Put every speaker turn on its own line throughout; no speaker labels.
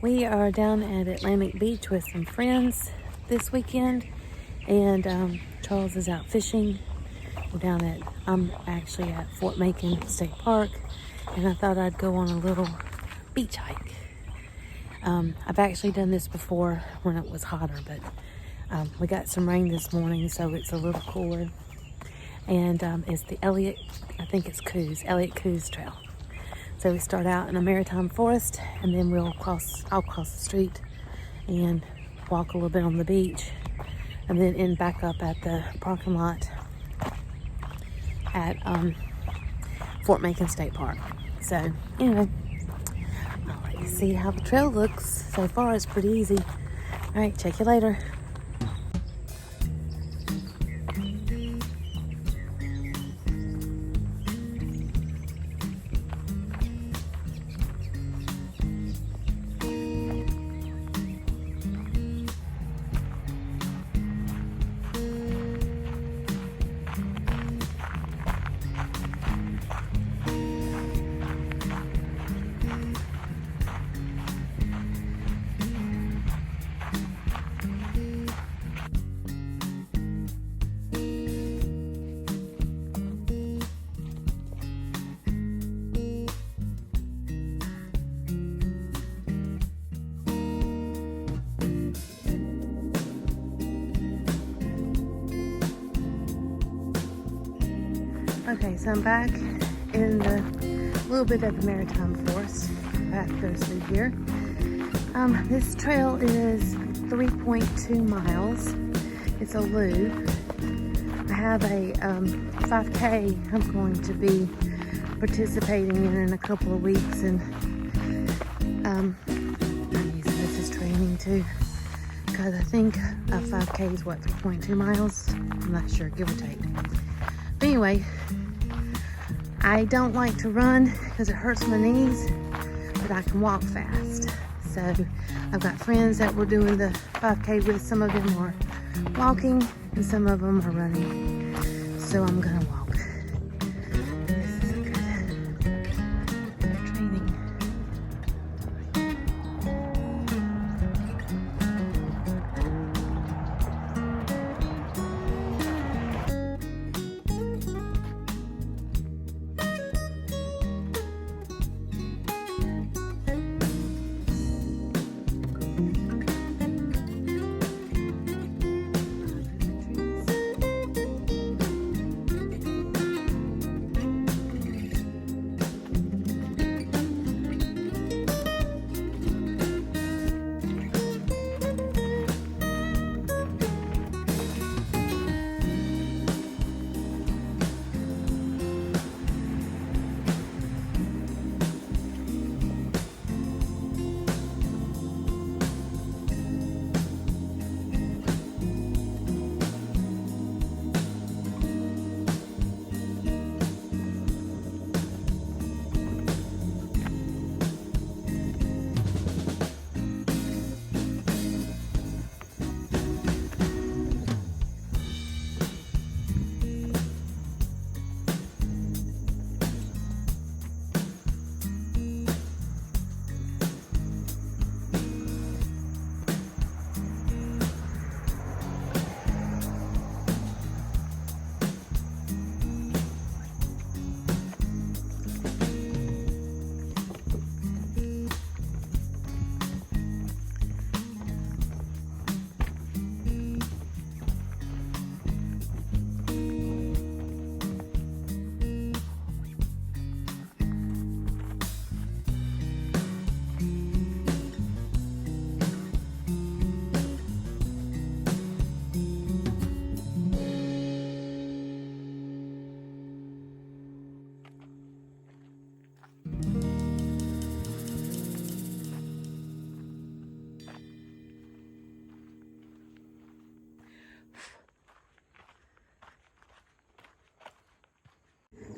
We are down at Atlantic Beach with some friends this weekend, and Charles is out fishing. I'm actually at Fort Macon State Park, and I thought I'd go on a little beach hike. I've actually done this before when it was hotter, but we got some rain this morning, so it's a little cooler. And it's the Elliot, I think it's Elliot Coues Trail. So we start out in a maritime forest, and then I'll cross the street and walk a little bit on the beach, and then end back up at the parking lot at Fort Macon State Park. So anyway, I'll let you see how the trail looks. So far it's pretty easy. All right, check you later. Okay, so I'm back in the little bit of the maritime forest. Path goes through here. This trail is 3.2 miles. It's a loop. I have a 5K I'm going to be participating in a couple of weeks, and I'm using this as training too, because I think a 5K is 3.2 miles. I'm not sure, give or take. But anyway, I don't like to run because it hurts my knees, but I can walk fast. So I've got friends that we're doing the 5K with. Some of them are walking and some of them are running. So I'm gonna walk. This is a good training.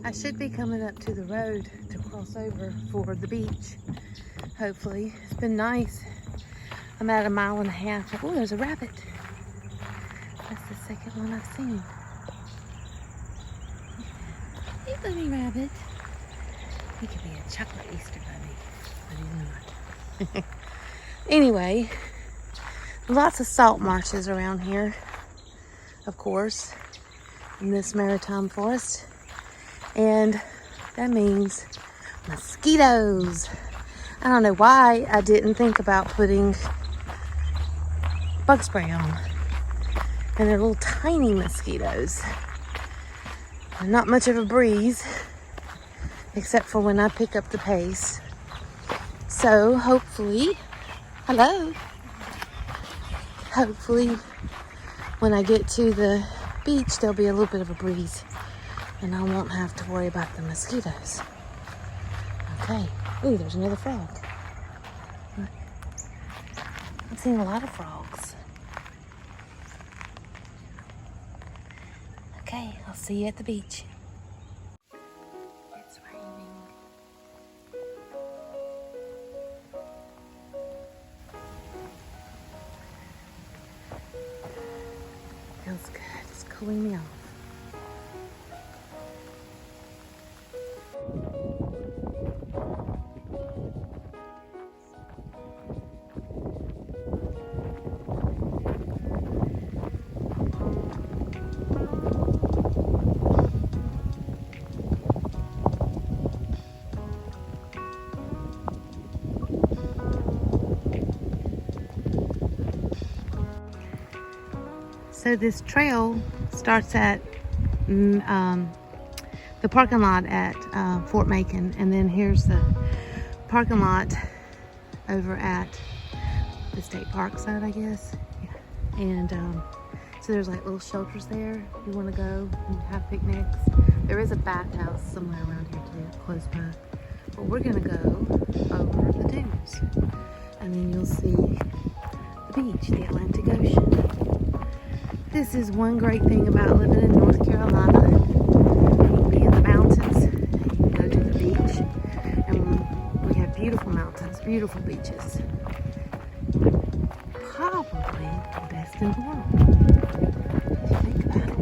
I should be coming up to the road to cross over for the beach, hopefully. It's been nice. I'm at 1.5 miles. Oh, there's a rabbit. That's the second one I've seen. Hey, bunny rabbit. He could be a chocolate Easter bunny, but he's not. Anyway, lots of salt marshes around here, of course, in this maritime forest. And that means mosquitoes. I don't know why I didn't think about putting bug spray on. And they're little tiny mosquitoes. They're not much of a breeze, except for when I pick up the pace. So hopefully, hopefully when I get to the beach, there'll be a little bit of a breeze and I won't have to worry about the mosquitoes. Okay. Ooh, there's another frog. I've seen a lot of frogs. Okay, I'll see you at the beach. It's raining. Feels good. It's cooling me off. So this trail starts at the parking lot at Fort Macon, and then here's the parking lot over at the state park side, I guess. Yeah. And so there's like little shelters there if you want to go and have picnics. There is a bathhouse somewhere around here too, close by. But we're gonna go over the dunes, and then you'll see the beach, the Atlantic Ocean. This is one great thing about living in North Carolina. You can be in the mountains, you can go to the beach, and we have beautiful mountains, beautiful beaches. Probably the best in the world, if you think about it.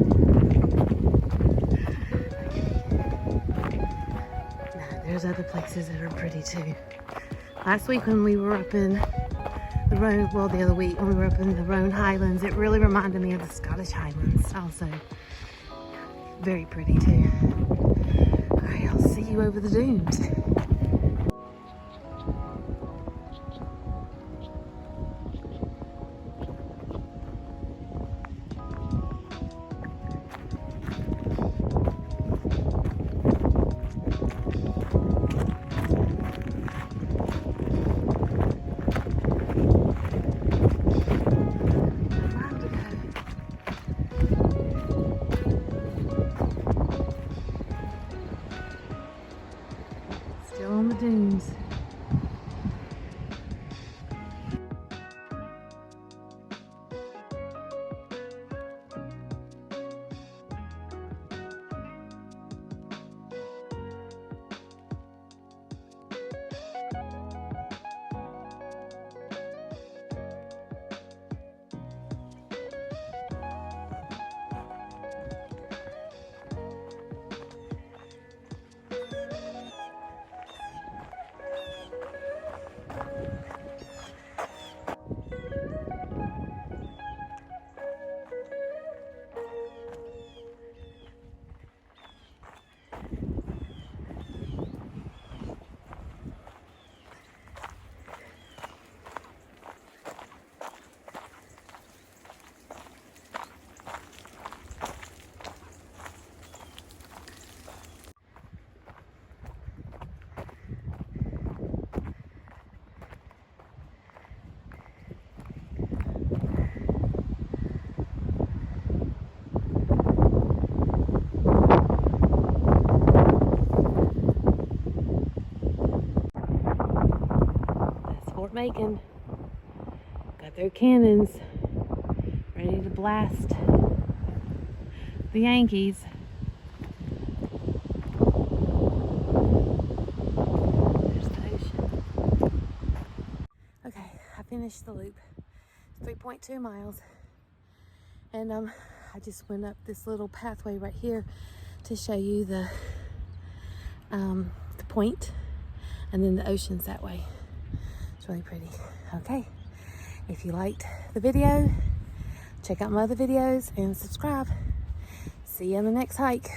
Now, there's other places that are pretty too. Last week when we were up in the Rhone, well, the other week when we were up in the Rhone Highlands, it really reminded me of the Scottish Highlands also. Very pretty too. All right, I'll see you over the dunes. Still on the dunes. Macon got their cannons ready to blast the Yankees. There's the ocean. Okay, I finished the loop. It's 3.2 miles, and I just went up this little pathway right here to show you the point, and then the ocean's that way. It's really pretty. Okay, if you liked the video, check out my other videos and subscribe. See you on the next hike.